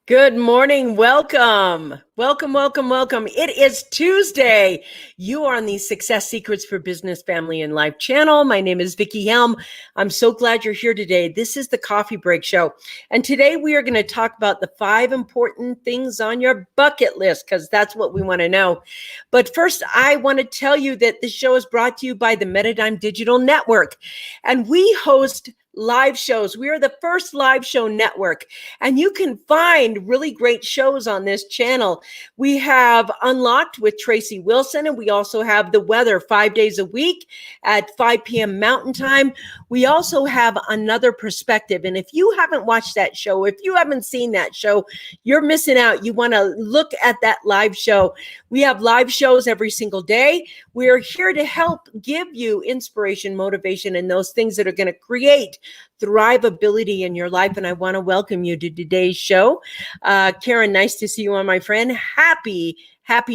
Good morning. Welcome. Welcome. It is Tuesday. You are on the Success Secrets for Business, Family, and Life channel. My name is Vickie Helm. I'm so glad you're here today. This is the Coffee Break Show. And today we are going to talk about the 5 important things on your bucket list, because that's what we want to know. But first, I want to tell you that this show is brought to you by the Metadigm Digital Network. And we host live shows. We are the first live show network, and you can find really great shows on this channel. We have Unlocked with Tracy Wilson, and we also have The Weather 5 days a week at 5 p.m. Mountain Time. We also have Another Perspective, and if you haven't watched that show, if you haven't seen that show, you're missing out. You want to look at that live show. We have live shows every single day. We are here to help give you inspiration, motivation, and those things that are going to create thrivability in your life. And I want to welcome you to today's show. Karen, nice to see you on, my friend. Happy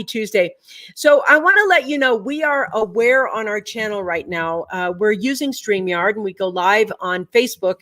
Tuesday. So I want to let you know we are aware on our channel right now. We're using StreamYard, and we go live on Facebook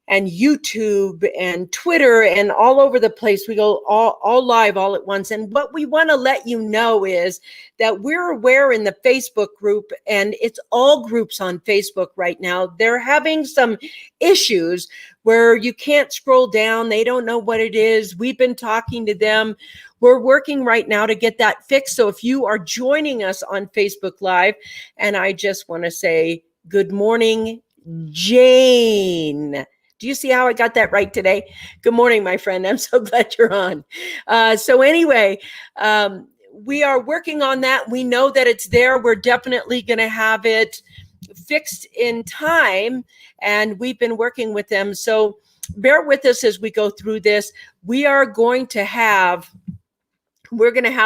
and YouTube and Twitter and all over the place. We go all live all at once. And what we want to let you know is that we're aware in the Facebook group, and it's all groups on Facebook right now, they're having some issues where you can't scroll down. They don't know what it is. We've been talking to them. We're working right now to get that fixed. So if you are joining us on Facebook Live, and I just want to say good morning, Jane. Do you see how I got that right today? Good morning, my friend. I'm so glad you're on. So anyway, we are working on that. We know that it's there. We're definitely going to have it fixed in time, and we've been working with them. So bear with us as we go through this. We're going to have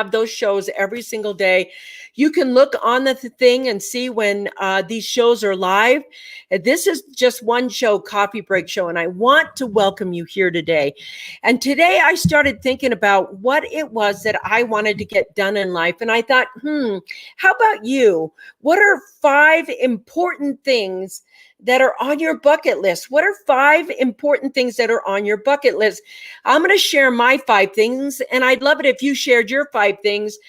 those shows every single day. You can look on the thing and see when these shows are live. This is just one show, Coffee Break Show, and I want to welcome you here today. And today I started thinking about what it was that I wanted to get done in life. And I thought, how about you? What are 5 important things that are on your bucket list? What are 5 important things that are on your bucket list? I'm going to share my 5 things, and I'd love it if you shared your 5 things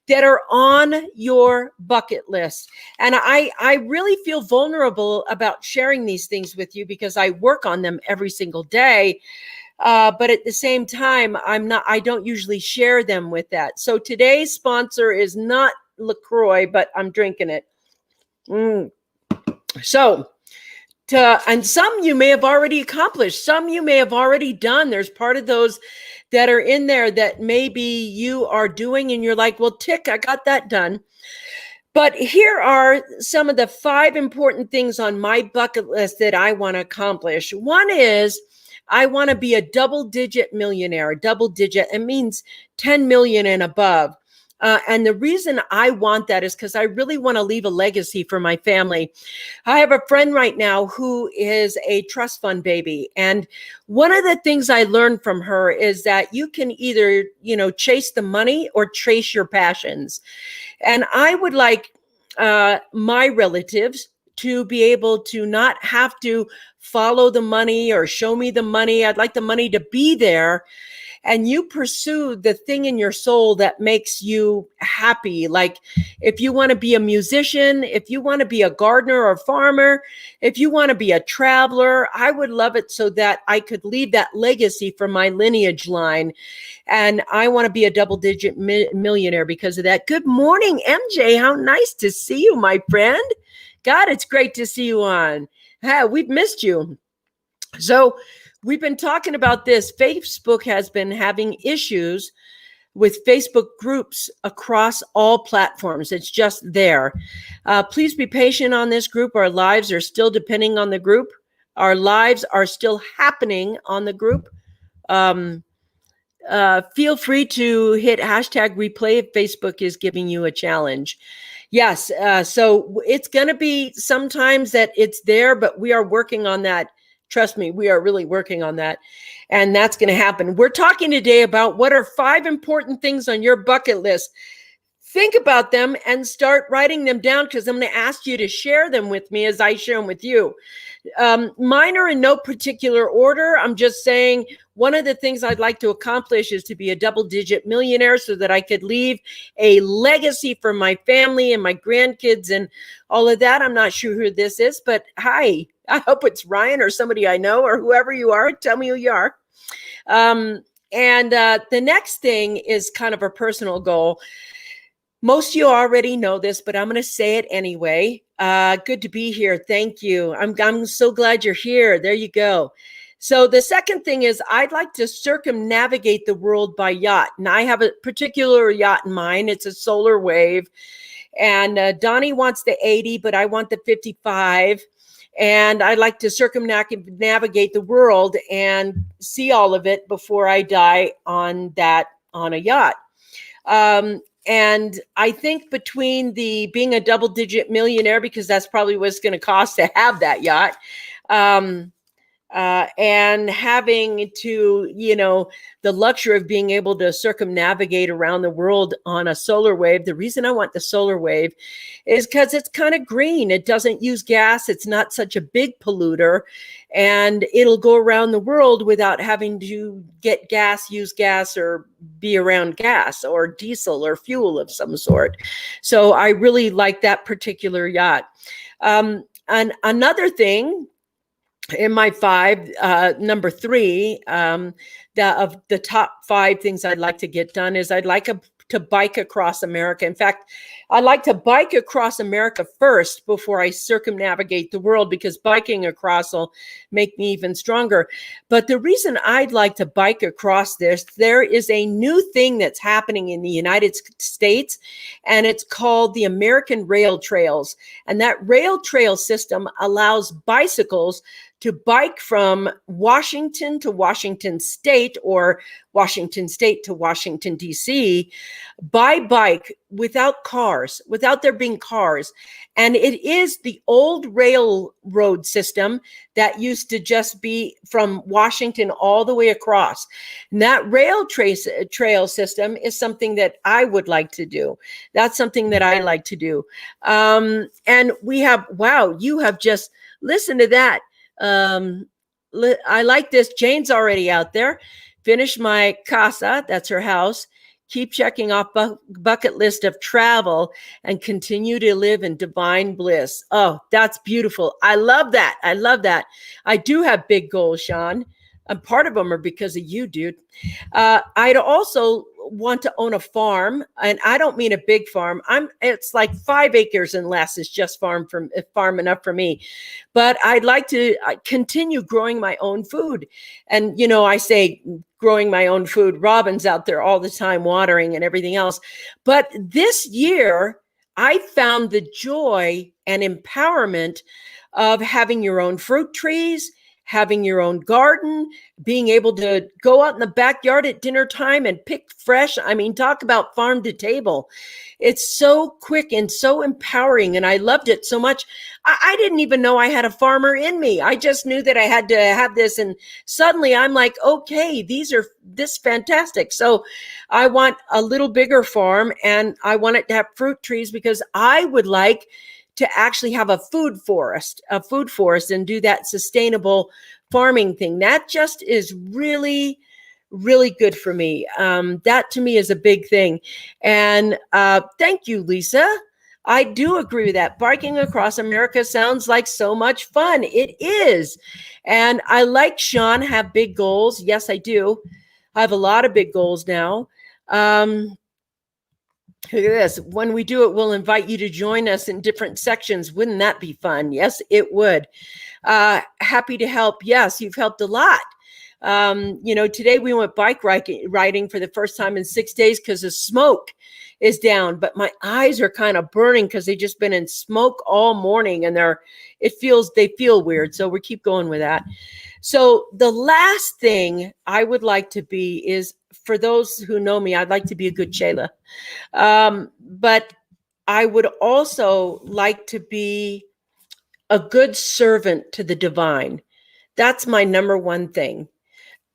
that are on your bucket list. And I really feel vulnerable about sharing these things with you because I work on them every single day. But at the same time, I don't usually share them with that. So today's sponsor is not LaCroix, but I'm drinking it. And some you may have already accomplished. Some you may have already done. There's part of those that are in there that maybe you are doing and you're like, well, tick, I got that done. But here are some of the 5 important things on my bucket list that I want to accomplish. One is I want to be a double-digit millionaire. It means 10 million and above. And the reason I want that is because I really want to leave a legacy for my family. I have a friend right now who is a trust fund baby. And one of the things I learned from her is that you can either, chase the money or chase your passions. And I would like my relatives to be able to not have to follow the money or show me the money. I'd like the money to be there, and you pursue the thing in your soul that makes you happy. Like if you want to be a musician, if you want to be a gardener or farmer, if you want to be a traveler, I would love it so that I could leave that legacy for my lineage line. And I want to be a double-digit millionaire because of that. Good morning, MJ. How nice to see you, my friend. God, it's great to see you on. We've missed you. So we've been talking about this. Facebook has been having issues with Facebook groups across all platforms. It's just there. Please be patient on this group. Our lives are still depending on the group. Our lives are still happening on the group. Feel free to hit hashtag replay if Facebook is giving you a challenge. Yes, so it's going to be sometimes that it's there, but we are working on that. Trust me, we are really working on that, and that's going to happen. We're talking today about what are 5 important things on your bucket list. think about them and start writing them down, because I'm going to ask you to share them with me as I share them with you. Mine are in no particular order. I'm just saying one of the things I'd like to accomplish is to be a double-digit millionaire so that I could leave a legacy for my family and my grandkids and all of that. I'm not sure who this is, but hi, I hope it's Ryan or somebody I know or whoever you are. Tell me who you are. And the next thing is kind of a personal goal. Most of you already know this, but I'm going to say it anyway. Good to be here. Thank you. I'm so glad you're here. There you go. So the second thing is I'd like to circumnavigate the world by yacht. And I have a particular yacht in mind. It's a Solar Wave. And Donnie wants the 80, but I want the 55. And I'd like to circumnavigate the world and see all of it before I die on a yacht. And I think between the being a double-digit millionaire, because that's probably what it's going to cost to have that yacht, and having to, the luxury of being able to circumnavigate around the world on a Solar Wave. The reason I want the Solar Wave is because it's kind of green. It doesn't use gas. It's not such a big polluter, and it'll go around the world without having to get gas, use gas, or be around gas or diesel or fuel of some sort. So I really like that particular yacht. And another thing, in my number 3, of the top 5 things I'd like to get done is I'd like to bike across America. In fact, I'd like to bike across America first before I circumnavigate the world, because biking across will make me even stronger. But the reason I'd like to bike across there is a new thing that's happening in the United States, and it's called the American Rail Trails. And that rail trail system allows bicycles to bike from Washington to Washington State, or Washington State to Washington, D.C., by bike without cars, without there being cars. And it is the old railroad system that used to just be from Washington all the way across. And that rail trail system is something that I would like to do. That's something that I like to do. And we have, wow, you have just listened to that. I like this. Jane's already out there. Finish my casa. That's her house. Keep checking off bucket list of travel and continue to live in divine bliss. Oh, that's beautiful. I love that. I love that. I do have big goals, Sean. And part of them are because of you, dude. I'd also want to own a farm, and I don't mean a big farm. It's like 5 acres and less is just farm enough for me. But I'd like to continue growing my own food. And, I say growing my own food. Robin's out there all the time watering and everything else. But this year, I found the joy and empowerment of having your own fruit trees, having your own garden, being able to go out in the backyard at dinner time and pick fresh. I mean, talk about farm to table. It's so quick and so empowering, and I loved it so much. I didn't even know I had a farmer in me. I just knew that I had to have this, and suddenly I'm like, okay, this fantastic. So I want a little bigger farm, and I want it to have fruit trees, because I would like to actually have a food forest and do that sustainable farming thing. That just is really, really good for me. That to me is a big thing. And thank you, Lisa. I do agree with that. Biking across America sounds like so much fun. It is. And I like Sean have big goals. Yes, I do. I have a lot of big goals now. Look at this. When we do it, we'll invite you to join us in different sections. Wouldn't that be fun? Yes, it would. Happy to help. Yes, you've helped a lot. Today we went bike riding for the first time in 6 days because the smoke is down, but my eyes are kind of burning because they've just been in smoke all morning, and they feel weird. So we keep going with that. So the last thing I would like to be is, for those who know me, I'd like to be a good Shayla. But I would also like to be a good servant to the divine. That's my number one thing.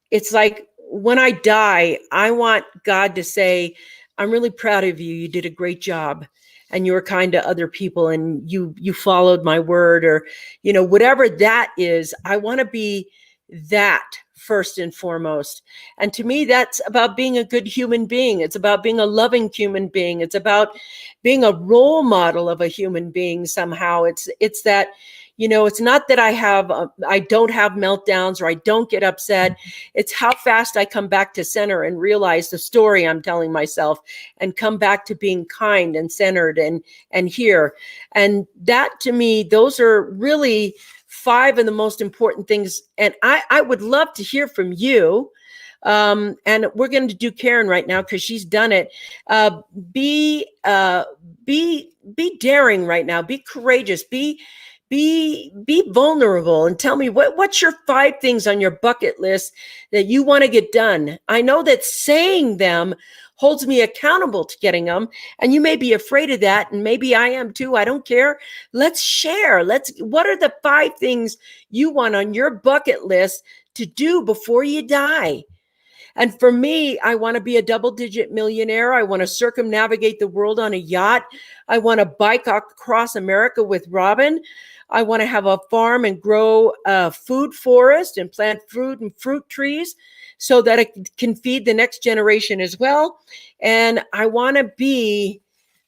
It's like when I die, I want God to say, I'm really proud of you. You did a great job, and you were kind to other people, and you followed my word, or, whatever that is. I want to be that first and foremost. And to me, that's about being a good human being. It's about being a loving human being. It's about being a role model of a human being somehow. It's that, it's not that I don't have meltdowns or I don't get upset. It's how fast I come back to center and realize the story I'm telling myself, and come back to being kind and centered and here. And that, to me, those are really 5 of the most important things. And I would love to hear from you. And we're going to do Karen right now because she's done it. Be daring right now. Be courageous. Be vulnerable, and tell me what's your 5 things on your bucket list that you want to get done. I know that saying them holds me accountable to getting them, and you may be afraid of that, and maybe I am too. I don't care. Let's share. What are the 5 things you want on your bucket list to do before you die? And for me, I want to be a double-digit millionaire. I want to circumnavigate the world on a yacht. I want to bike across America with Robin. I want to have a farm and grow a food forest and plant fruit and fruit trees so that it can feed the next generation as well. And I want to be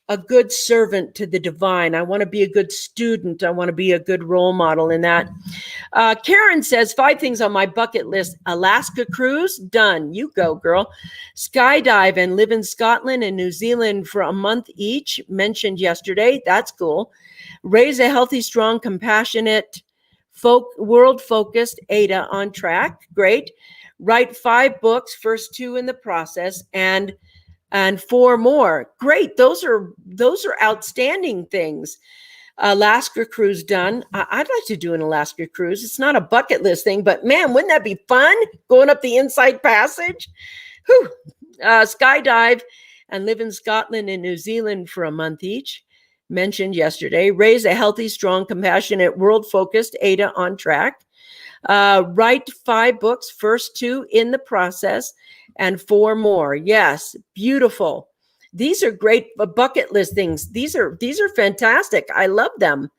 a good servant to the divine. I want to be a good student. I want to be a good role model in that. Karen says 5 things on my bucket list. Alaska cruise, done. You go, girl. Skydive and live in Scotland and New Zealand for a month each, mentioned yesterday. That's cool. Raise a healthy, strong, compassionate, world-focused Ada on track. Great. Write 5 books, first 2 in the process, and 4 more. Great. Those are outstanding things. Alaska cruise done. I'd like to do an Alaska cruise. It's not a bucket list thing, but man, wouldn't that be fun? Going up the Inside Passage. Whew. Skydive and live in Scotland and New Zealand for a month each, mentioned yesterday. Raise a healthy, strong, compassionate, world-focused Ada on track. Write 5 books, first 2 in the process, and 4 more. Yes, beautiful. These are great bucket list things. These are fantastic. I love them.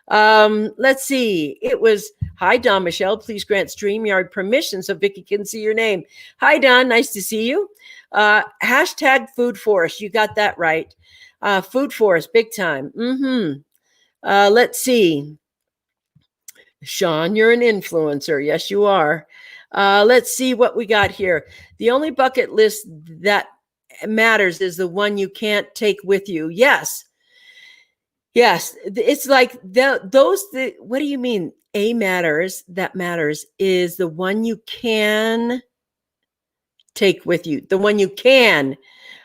Let's see. It was, hi, Don Michelle. Please grant StreamYard permission so Vickie can see your name. Hi, Don. Nice to see you. Hashtag Food Forest. You got that right. Food Forest, big time. Let's see. Sean, you're an influencer. Yes, you are. Let's see what we got here. The only bucket list that matters is the one you can't take with you. Yes. It's like what do you mean? That matters is the one you can take with you. The one you can.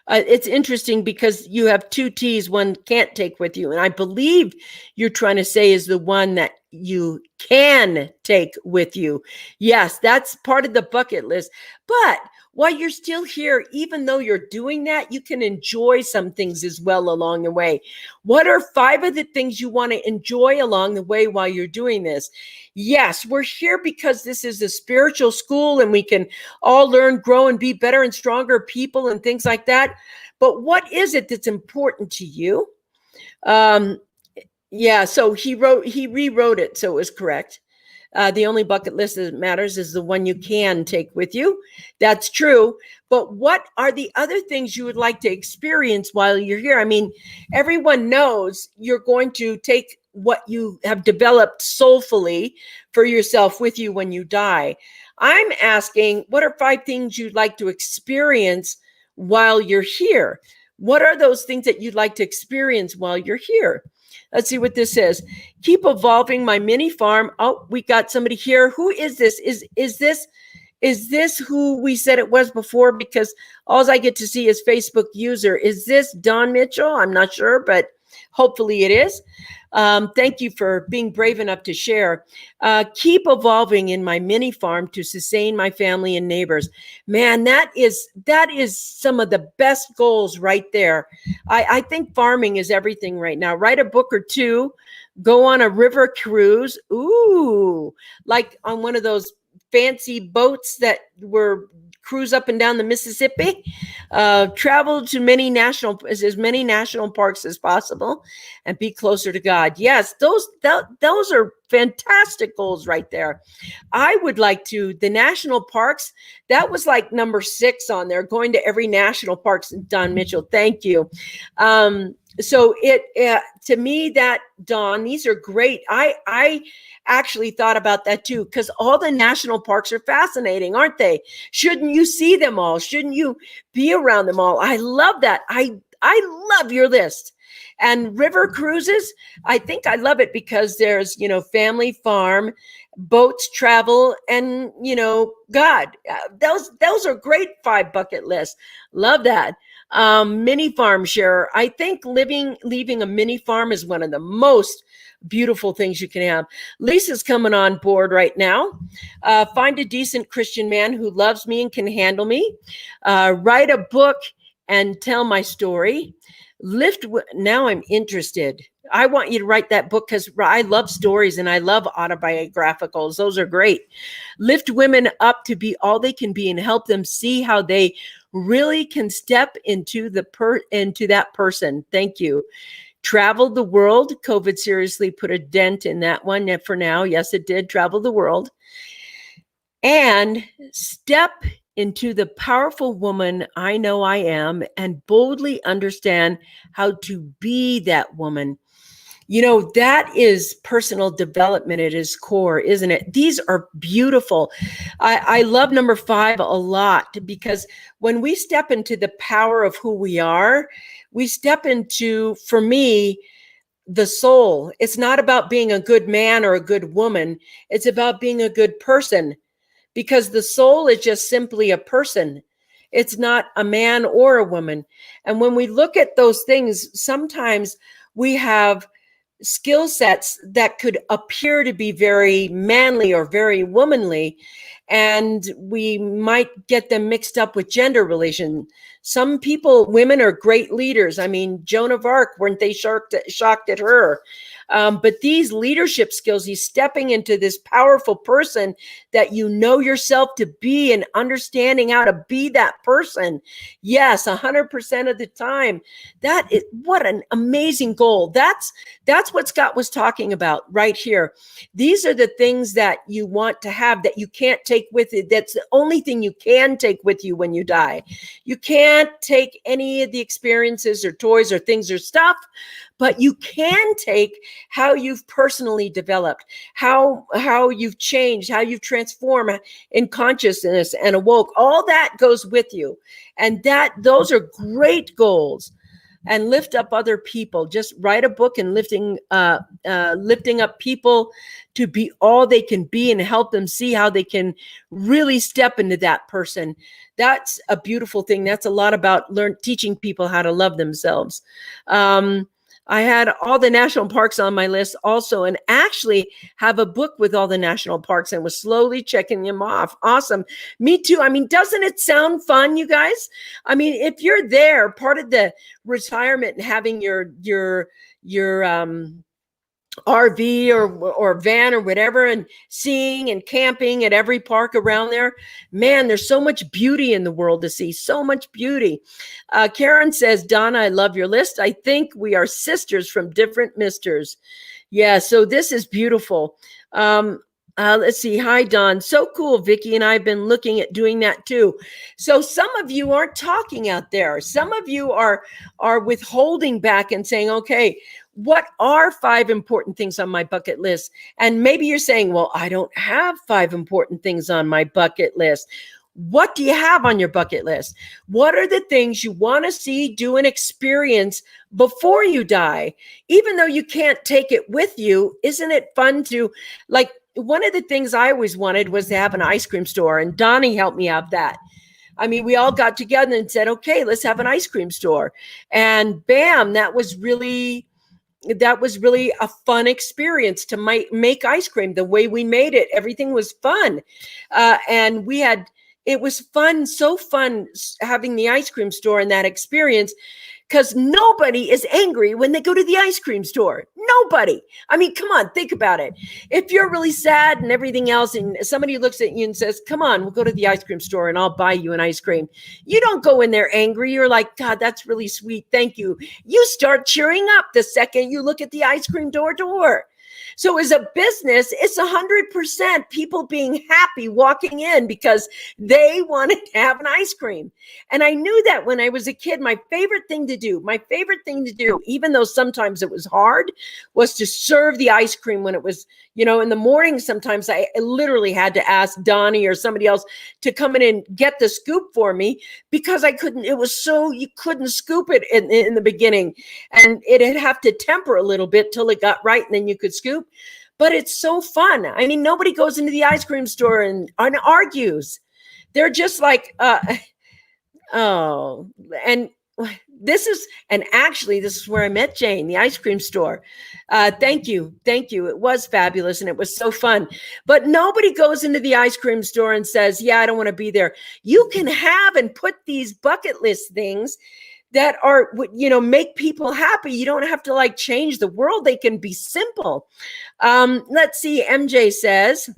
It's interesting because you have 2 T's, one can't take with you. And I believe you're trying to say is the one that you can take with you. Yes, that's part of the bucket list. But while you're still here, even though you're doing that, you can enjoy some things as well along the way. What are 5 of the things you want to enjoy along the way while you're doing this? Yes, we're here because this is a spiritual school and we can all learn, grow, and be better and stronger people and things like that. But what is it that's important to you? So he rewrote it so it was correct. The only bucket list that matters is the one you can take with you. That's true. But what are the other things you would like to experience while you're here? I mean, everyone knows you're going to take what you have developed soulfully for yourself with you when you die. I'm asking, what are 5 things you'd like to experience while you're here? What are those things that you'd like to experience while you're here? Let's see what this says. Keep evolving my mini farm. Oh, we got somebody here. Who is this? Is this who we said it was before? Because all I get to see is Facebook user. Is this Don Mitchell? I'm not sure, but hopefully it is. Thank you for being brave enough to share. Keep evolving in my mini farm to sustain my family and neighbors. Man, that is some of the best goals right there. I think farming is everything right now. Write a book or 2, go on a river cruise. Ooh, like on one of those fancy boats that were cruise up and down the Mississippi, travel to as many national parks as possible, and be closer to God. Yes, those are fantastic goals right there. I would like to, the national parks, that was like number 6 on there, going to every national parks. Don Mitchell, thank you. So to me, that, Don, these are great. I actually thought about that too, because all the national parks are fascinating, aren't they? Shouldn't you see them all? Shouldn't you be around them all? I love that. I love your list. And river cruises, I think I love it because there's, family, farm, boats, travel, and, God. Those are great 5 bucket lists. Love that. Mini farm share. I think leaving a mini farm is one of the most beautiful things you can have. Lisa's coming on board right now. Find a decent Christian man who loves me and can handle me. Write a book and tell my story. Now I'm interested. I want you to write that book because I love stories and I love autobiographicals. Those are great. Lift women up to be all they can be and help them see how they really can step into that person. Thank you. Travel the world. COVID seriously put a dent in that one for now. Yes, it did. Travel the world. And step into the powerful woman I know I am and boldly understand how to be that woman. That is personal development at its core, isn't it? These are beautiful. I love number 5 a lot because when we step into the power of who we are, we step into, for me, the soul. It's not about being a good man or a good woman. It's about being a good person, because the soul is just simply a person. It's not a man or a woman. And when we look at those things, sometimes we have skill sets that could appear to be very manly or very womanly, and we might get them mixed up with gender relation. Some women are great leaders. I mean, Joan of Arc, weren't they shocked at her? But these leadership skills, he's stepping into this powerful person that you know yourself to be and understanding how to be that person. Yes, 100% of the time. What an amazing goal. That's what Scott was talking about right here. These are the things that you want to have that you can't take with you. That's the only thing you can take with you when you die. You can't take any of the experiences or toys or things or stuff, but you can take how you've personally developed, how you've changed, how you've transformed in consciousness and awoke. All that goes with you. And those are great goals. And lift up other people. Just write a book and lifting up people to be all they can be and help them see how they can really step into that person. That's a beautiful thing. That's a lot about teaching people how to love themselves. I had all the national parks on my list also, and actually have a book with all the national parks and was slowly checking them off. Awesome. Me too. I mean, doesn't it sound fun, you guys? I mean, if you're there, part of the retirement and having your RV or van or whatever, and seeing and camping at every park around there, man, there's so much beauty in the world to see, so much beauty. Karen says, Donna, I love your list. I think we are sisters from different misters. Yeah, so this is beautiful. Let's see. Hi, Don. So cool. Vickie and I have been looking at doing that too. So some of you aren't talking out there. Some of you are withholding back and saying, okay, what are 5 important things on my bucket list? And maybe you're saying, well, I don't have 5 important things on my bucket list. What do you have on your bucket list? What are the things you want to see, do, and experience before you die? Even though you can't take it with you, isn't it fun to, like, one of the things I always wanted was to have an ice cream store, and Donnie helped me out that. I mean, we all got together and said, okay, let's have an ice cream store. And bam, that was really a fun experience to make ice cream the way we made it. Everything was fun. And it was fun, so fun having the ice cream store and that experience, because nobody is angry when they go to the ice cream store. Nobody. I mean, come on, think about it. If you're really sad and everything else, and somebody looks at you and says, come on, we'll go to the ice cream store and I'll buy you an ice cream. You don't go in there angry. You're like, God, that's really sweet. Thank you. You start cheering up the second you look at the ice cream door. So as a business, it's 100% people being happy walking in because they wanted to have an ice cream. And I knew that when I was a kid, my favorite thing to do, even though sometimes it was hard, was to serve the ice cream when it was, in the morning. Sometimes I literally had to ask Donnie or somebody else to come in and get the scoop for me because I couldn't, you couldn't scoop it in the beginning, and it'd have to temper a little bit till it got right and then you could scoop. But it's so fun. I mean, nobody goes into the ice cream store and argues. They're just like, oh, and this is where I met Jane, the ice cream store. Thank you. It was fabulous and it was so fun. But nobody goes into the ice cream store and says, yeah, I don't want to be there. You can have and put these bucket list things that are, make people happy. You don't have to change the world. They can be simple. Let's see. MJ says,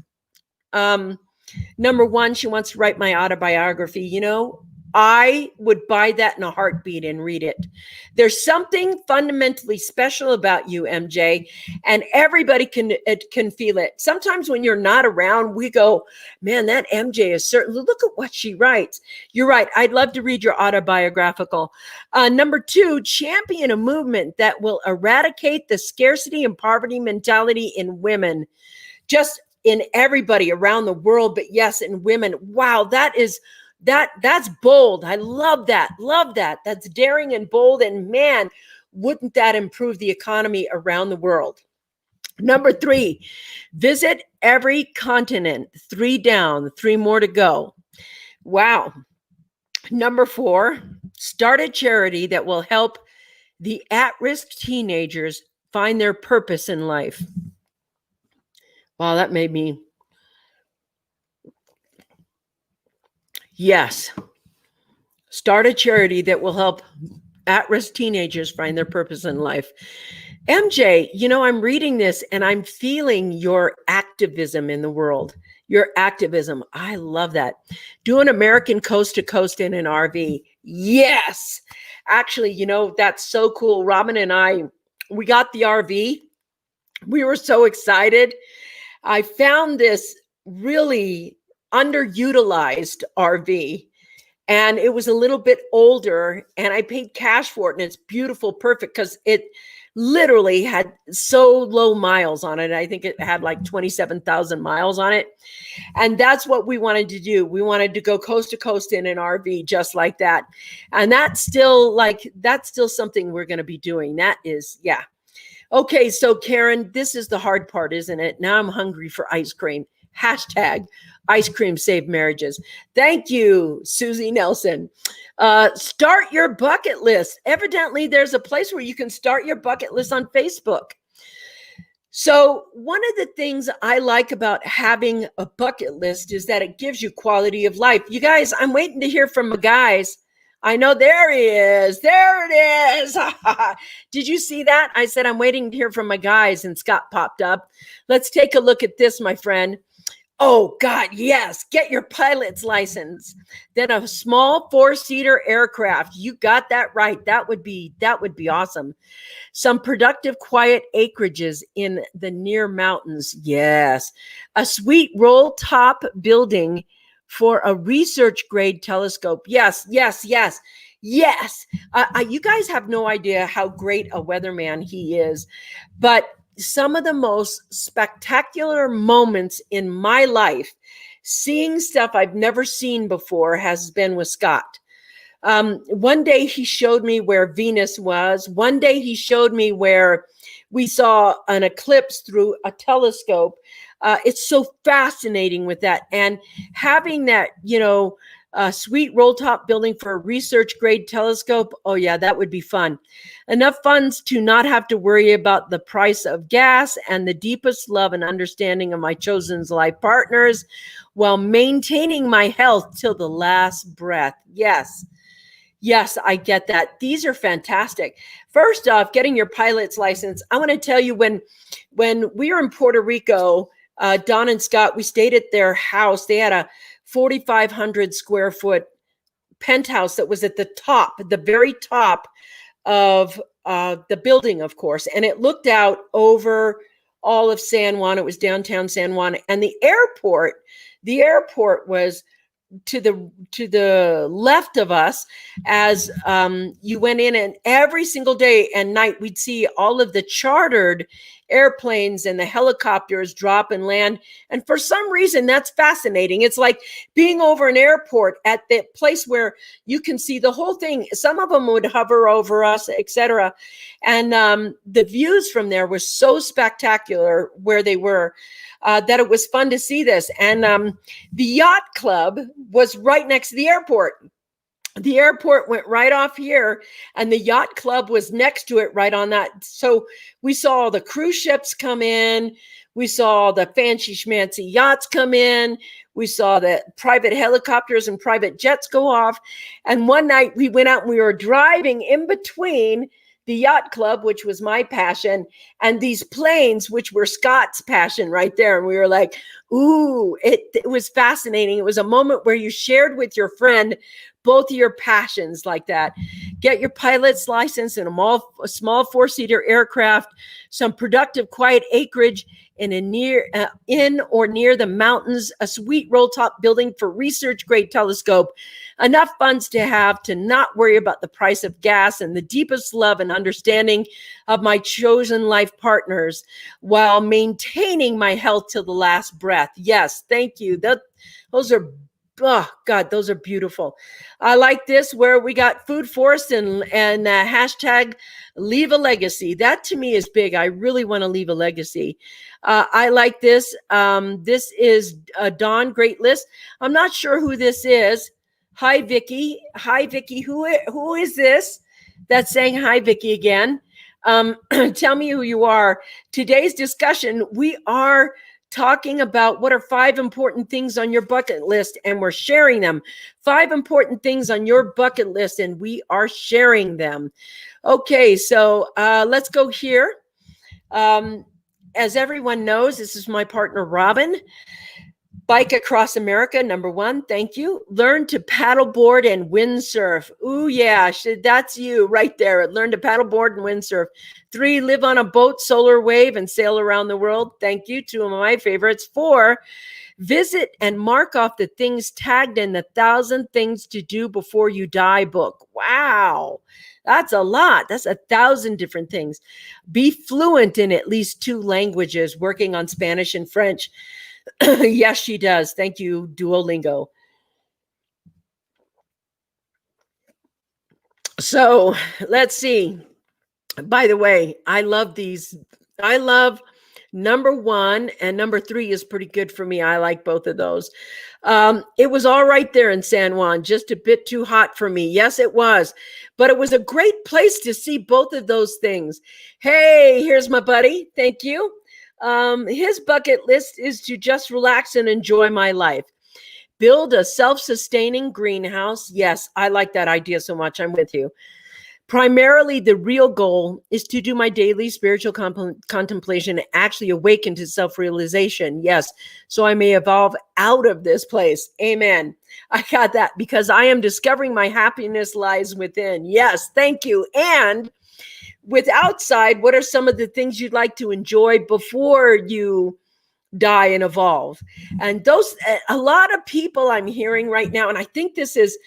number one, she wants to write my autobiography. I would buy that in a heartbeat and read it. There's something fundamentally special about you, MJ, and everybody can feel it. Sometimes when you're not around, we go, man, that MJ is certainly, look at what she writes. You're right. I'd love to read your autobiographical. Number two, champion a movement that will eradicate the scarcity and poverty mentality in women, just in everybody around the world, but yes, in women. Wow, that's bold. I love that. That's daring and bold. And man, wouldn't that improve the economy around the world? Number three, visit every continent. 3 down, 3 more to go. Wow. Number four, start a charity that will help the at-risk teenagers find their purpose in life. Wow, that made me. Yes. Start a charity that will help at-risk teenagers find their purpose in life. MJ, I'm reading this and I'm feeling your activism in the world. Your activism. I love that. Do an American coast to coast in an RV. Yes. Actually, that's so cool. Robin and I, we got the RV. We were so excited. I found this really underutilized RV, and it was a little bit older, and I paid cash for it, and it's beautiful, perfect, because it literally had so low miles on it. I think it had 27,000 miles on it. And that's what we wanted to do. We wanted to go coast to coast in an RV just like that. And that's still something we're going to be doing. That is, yeah. Okay, so Karen, this is the hard part, isn't it? Now I'm hungry for ice cream. Hashtag ice cream save marriages. Thank you, Susie Nelson. Start your bucket list. Evidently, there's a place where you can start your bucket list on Facebook. So one of the things I like about having a bucket list is that it gives you quality of life. You guys, I'm waiting to hear from the guys. I know, there he is. There it is. Did you see that? I said, I'm waiting to hear from my guys, and Scott popped up. Let's take a look at this, my friend. Oh God, yes. Get your pilot's license. Then a small 4-seater aircraft. You got that right. That would be awesome. Some productive, quiet acreages in the near mountains. Yes. A sweet roll top building for a research grade telescope. Yes. You guys have no idea how great a weatherman he is, but some of the most spectacular moments in my life, seeing stuff I've never seen before, has been with Scott. One day he showed me where Venus was. One day he showed me where we saw an eclipse through a telescope. It's so fascinating with that. And having that, sweet roll top building for a research grade telescope. Oh yeah, that would be fun. Enough funds to not have to worry about the price of gas, and the deepest love and understanding of my chosen life partners, while maintaining my health till the last breath. Yes. Yes, I get that. These are fantastic. First off, getting your pilot's license. I want to tell you, when we were in Puerto Rico, Don and Scott, we stayed at their house. They had a 4,500 square foot penthouse that was at the top, the very top of the building, of course, and it looked out over all of San Juan. It was downtown San Juan, and the airport was to the left of us as you went in, and every single day and night we'd see all of the chartered airplanes and the helicopters drop and land. And for some reason, that's fascinating. It's like being over an airport at the place where you can see the whole thing. Some of them would hover over us, etc. And the views from there were so spectacular where they were, that it was fun to see this. And the yacht club was right next to the airport. The airport went right off here, and the yacht club was next to it right on that. So we saw the cruise ships come in. We saw the fancy schmancy yachts come in. We saw the private helicopters and private jets go off. And one night we went out and we were driving in between the yacht club, which was my passion, and these planes, which were Scott's passion right there. And we were like, ooh, it was fascinating. It was a moment where you shared with your friend both of your passions like that. Get your pilot's license in a small four-seater aircraft, some productive, quiet acreage in or near the mountains, a sweet roll-top building for research-grade telescope, enough funds to have to not worry about the price of gas, and the deepest love and understanding of my chosen life partners while maintaining my health till the last breath. Yes, thank you. Those are, oh God, those are beautiful. I like this where we got food forest and hashtag leave a legacy. That to me is big. I really want to leave a legacy. I like this. This is Dawn, great list. I'm not sure who this is. Hi, Vickie. Hi, Vickie. Who is this that's saying hi, Vickie again? Tell me who you are. Today's discussion, we are talking about what are 5 important things on your bucket list, and we're sharing them. 5 important things on your bucket list, and we are sharing them. Okay, so let's go here. As everyone knows, this is my partner, Robin. Bike across America, number 1. Thank you. Learn to paddleboard and windsurf. Ooh, yeah, that's you right there. Learn to paddleboard and windsurf. 3, live on a boat, solar wave, and sail around the world. Thank you. 2 of my favorites. 4, visit and mark off the things tagged in the 1,000 Things to Do Before You Die book. Wow. That's a lot. That's 1,000 different things. Be fluent in at least 2 languages, working on Spanish and French. Yes, she does. Thank you, Duolingo. So let's see. By the way, I love these. I love number 1 and number 3 is pretty good for me. I like both of those. It was all right there in San Juan, just a bit too hot for me. Yes, it was. But it was a great place to see both of those things. Hey, here's my buddy. Thank you. His bucket list is to just relax and enjoy my life. Build a self-sustaining greenhouse. Yes, I like that idea so much. I'm with you. Primarily, the real goal is to do my daily spiritual contemplation and actually awaken to self-realization. Yes, so I may evolve out of this place. Amen. I got that, because I am discovering my happiness lies within. Yes, thank you. And with outside, what are some of the things you'd like to enjoy before you die and evolve? And those, a lot of people I'm hearing right now, and I think this is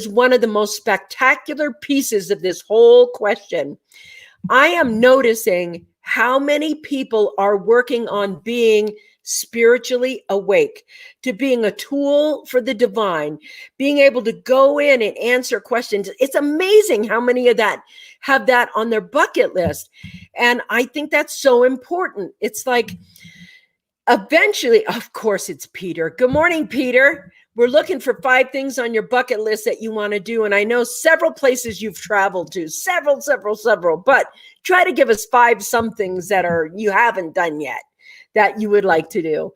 one of the most spectacular pieces of this whole question. I am noticing how many people are working on being spiritually awake, to being a tool for the divine, being able to go in and answer questions. It's amazing how many of that have that on their bucket list. And I think that's so important. It's like, eventually, of course, it's Peter. Good morning, Peter. We're looking for 5 things on your bucket list that you want to do. And I know several places you've traveled to, several, but try to give us 5 some things that you haven't done yet that you would like to do.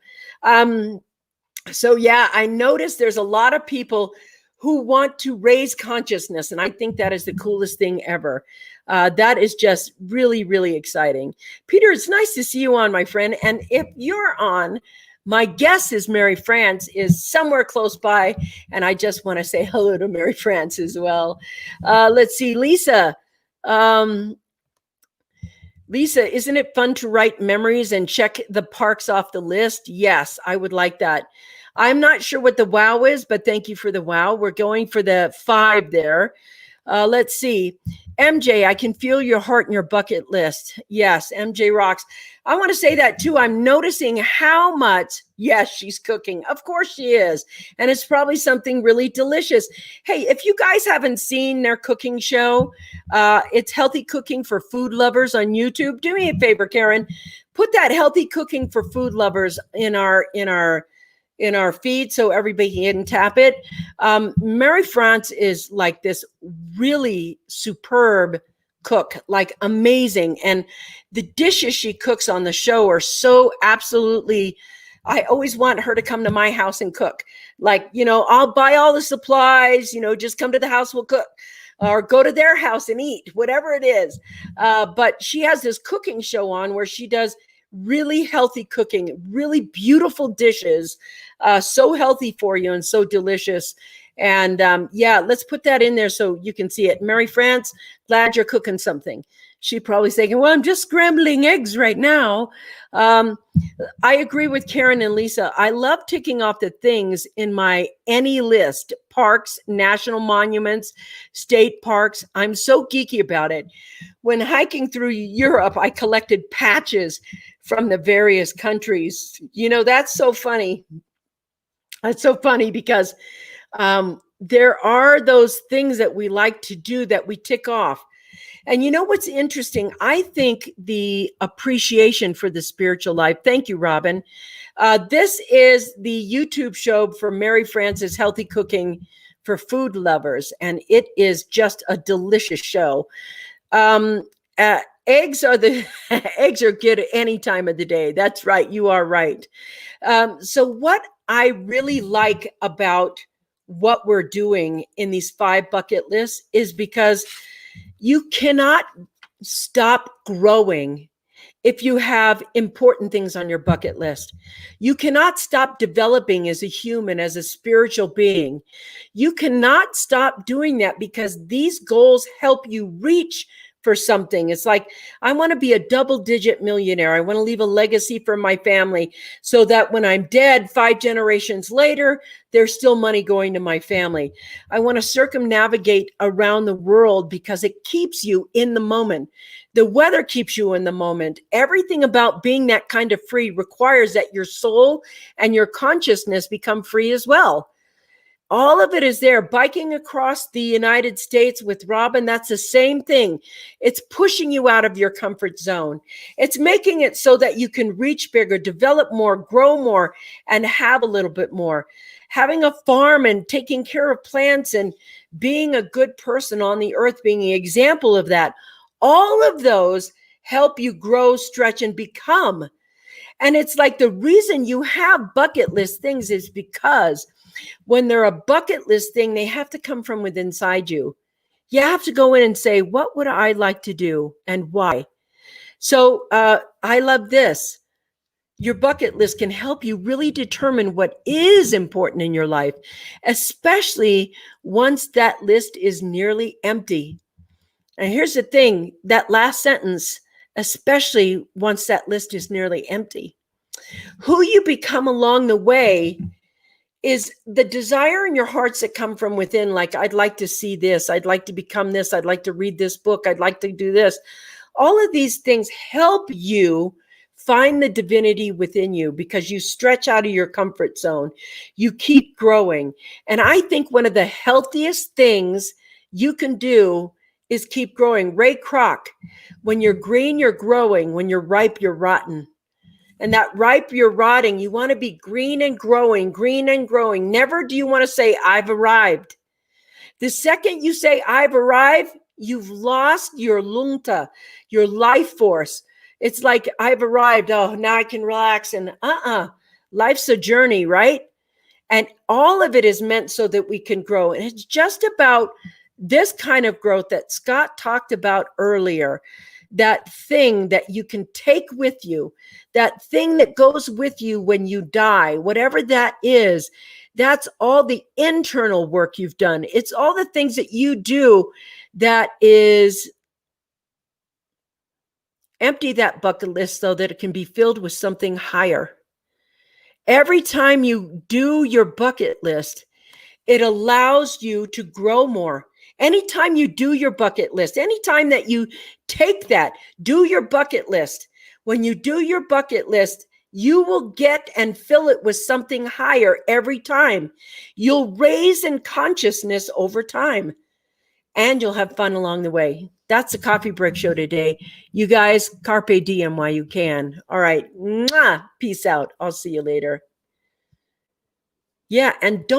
So yeah, I noticed there's a lot of people who want to raise consciousness. And I think that is the coolest thing ever. That is just really, really exciting. Peter, it's nice to see you on, my friend. And if you're on, my guess is Mary France is somewhere close by. And I just want to say hello to Mary France as well. Let's see, Lisa. Lisa, isn't it fun to write memories and check the parks off the list? Yes, I would like that. I'm not sure what the wow is, but thank you for the wow. We're going for the 5 there. Let's see. MJ, I can feel your heart in your bucket list. Yes, MJ rocks. I want to say that too. I'm noticing how much, yes, she's cooking. Of course she is. And it's probably something really delicious. Hey, if you guys haven't seen their cooking show, it's Healthy Cooking for Food Lovers on YouTube. Do me a favor, Karen. Put that Healthy Cooking for Food Lovers in our feed so everybody can tap it. Mary France is like this really superb cook, like amazing. And the dishes she cooks on the show are so absolutely, I always want her to come to my house and cook. Like, I'll buy all the supplies, just come to the house, we'll cook. Or go to their house and eat, whatever it is. But she has this cooking show on where she does really healthy cooking, really beautiful dishes, so healthy for you and so delicious. And let's put that in there so you can see it. Mary France, glad you're cooking something. She probably saying, well, I'm just scrambling eggs right now. I agree with Karen and Lisa. I love ticking off the things in my any list: parks, national monuments, state parks. I'm so geeky about it. When hiking through Europe, I collected patches from the various countries. That's so funny. That's so funny because there are those things that we like to do that we tick off. And what's interesting? I think the appreciation for the spiritual life. Thank you, Robin. This is the YouTube show for Mary France's Healthy Cooking for Food Lovers. And it is just a delicious show. Eggs are eggs are good at any time of the day. That's right. You are right. So what I really like about what we're doing in these 5 bucket lists is because you cannot stop growing if you have important things on your bucket list. You cannot stop developing as a human, as a spiritual being. You cannot stop doing that because these goals help you reach for something. It's like, I want to be a double-digit millionaire. I want to leave a legacy for my family so that when I'm dead 5 generations later, there's still money going to my family. I want to circumnavigate around the world because it keeps you in the moment. The weather keeps you in the moment. Everything about being that kind of free requires that your soul and your consciousness become free as well. All of it is there. Biking across the United States with Robin, that's the same thing. It's pushing you out of your comfort zone. It's making it so that you can reach bigger, develop more, grow more, and have a little bit more. Having a farm and taking care of plants and being a good person on the earth, being an example of that. All of those help you grow, stretch, and become. And it's like the reason you have bucket list things is because when they're a bucket list thing, they have to come from within inside you. You have to go in and say, what would I like to do and why? So I love this. Your bucket list can help you really determine what is important in your life, especially once that list is nearly empty. And here's the thing, that last sentence, especially once that list is nearly empty. Who you become along the way is the desire in your hearts that come from within, like, I'd like to see this, I'd like to become this, I'd like to read this book, I'd like to do this. All of these things help you find the divinity within you because you stretch out of your comfort zone. You keep growing. And I think one of the healthiest things you can do is keep growing. Ray Kroc, when you're green, you're growing. When you're ripe, you're rotten. And that ripe, you're rotting. You want to be green and growing, green and growing. Never do you want to say, I've arrived. The second you say, I've arrived, you've lost your lunta, your life force. It's like, I've arrived. Oh, now I can relax. And life's a journey, right? And all of it is meant so that we can grow. And it's just about this kind of growth that Scott talked about earlier, that thing that you can take with you, that thing that goes with you when you die, whatever that is. That's all the internal work you've done. It's all the things that you do that is empty that bucket list so that it can be filled with something higher. Every time you do your bucket list, it allows you to grow more. Anytime you do your bucket list, anytime that you take that, do your bucket list. When you do your bucket list, you will get and fill it with something higher every time. You'll raise in consciousness over time, and you'll have fun along the way. That's the Coffee Break Show today. You guys, carpe diem while you can. All right. Mwah. Peace out. I'll see you later. Yeah. And don't